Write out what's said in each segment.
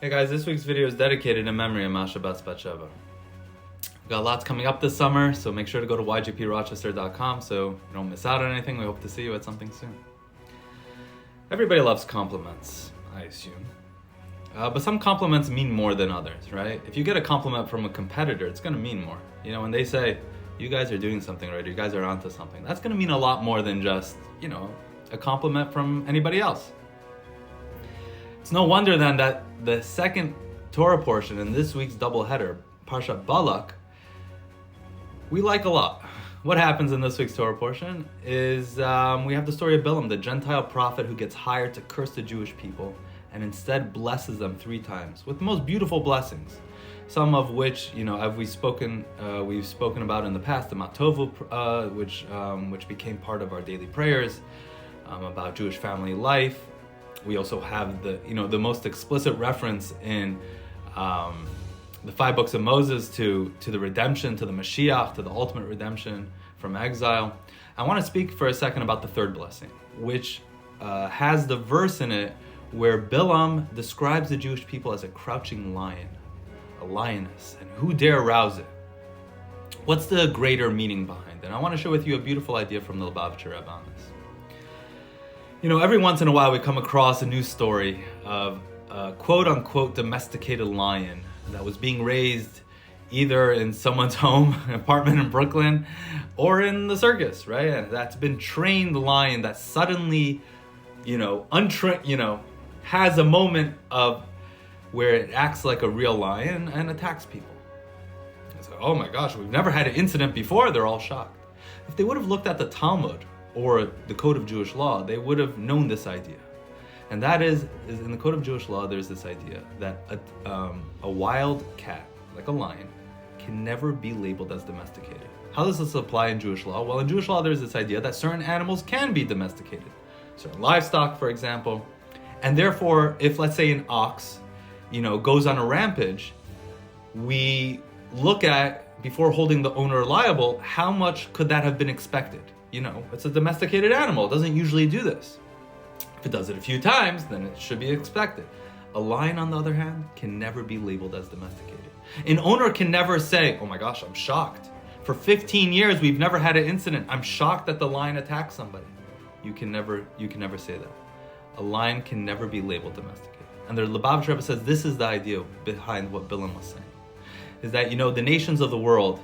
Hey guys, this week's video is dedicated in memory of Masha Bat Sheva. We've got lots coming up this summer, so make sure to go to ygprochester.com so you don't miss out on anything. We hope to see you at something soon. Everybody loves compliments, I assume. But some compliments mean more than others, right? If you get a compliment from a competitor, it's going to mean more. You know, when they say, you guys are doing something right, or you guys are onto something, that's going to mean a lot more than just, a compliment from anybody else. It's no wonder then that the second Torah portion in this week's doubleheader, Parshat Balak, we like a lot. What happens in this week's Torah portion is we have the story of Balaam, the Gentile prophet who gets hired to curse the Jewish people and instead blesses them 3 times with the most beautiful blessings. Some of which, we've spoken about in the past, the Matovu, which became part of our daily prayers, about Jewish family life. We also have the most explicit reference in the 5 books of Moses to the redemption, to the Mashiach, to the ultimate redemption from exile. I want to speak for a second about the third blessing, which has the verse in it where Balaam describes the Jewish people as a crouching lion, a lioness, and who dare rouse it? What's the greater meaning behind it? And I want to share with you a beautiful idea from the Lubavitcher Rebbe on this. Every once in a while we come across a news story of a quote-unquote domesticated lion that was being raised either in someone's home, an apartment in Brooklyn, or in the circus, right? And that's been trained lion that suddenly, has a moment of where it acts like a real lion and attacks people. It's like, oh my gosh, we've never had an incident before. They're all shocked. If they would have looked at the Talmud or the Code of Jewish Law, they would have known this idea. And that is in the Code of Jewish Law, there's this idea that a wild cat, like a lion, can never be labeled as domesticated. How does this apply in Jewish law? Well, in Jewish law, there's this idea that certain animals can be domesticated. Certain livestock, for example. And therefore, if, let's say, an ox, goes on a rampage, we look at, before holding the owner liable, how much could that have been expected? It's a domesticated animal. It doesn't usually do this. If it does it a few times, then it should be expected. A lion, on the other hand, can never be labeled as domesticated. An owner can never say, oh my gosh, I'm shocked. For 15 years, we've never had an incident. I'm shocked that the lion attacked somebody. You can never say that. A lion can never be labeled domesticated. And the Lubavitcher Rebbe says this is the idea behind what Balaam was saying. Is that, the nations of the world,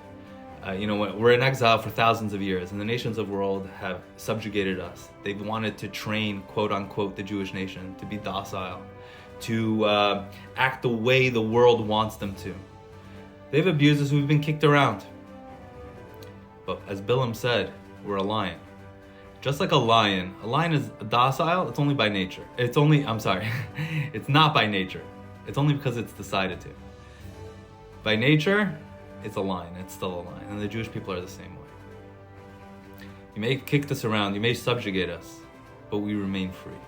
we're in exile for thousands of years, and the nations of the world have subjugated us. They've wanted to train, quote unquote, the Jewish nation to be docile, to act the way the world wants them to. They've abused us, we've been kicked around. But as Balaam said, we're a lion. Just like a lion is docile, it's only by nature. It's not by nature. It's only because it's decided to. By nature, it's a lion, it's still a lion. And the Jewish people are the same way. You may kick us around, you may subjugate us, but we remain free.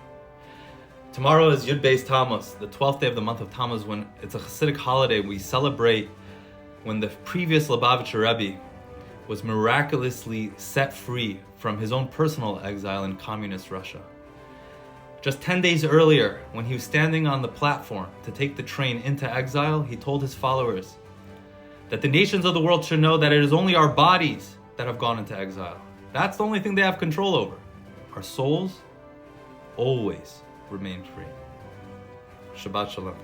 Tomorrow is Yud Beis Tammuz, the 12th day of the month of Tammuz, when it's a Hasidic holiday. We celebrate when the previous Lubavitcher Rebbe was miraculously set free from his own personal exile in communist Russia. Just 10 days earlier, when he was standing on the platform to take the train into exile, he told his followers that the nations of the world should know that it is only our bodies that have gone into exile. That's the only thing they have control over. Our souls always remain free. Shabbat Shalom.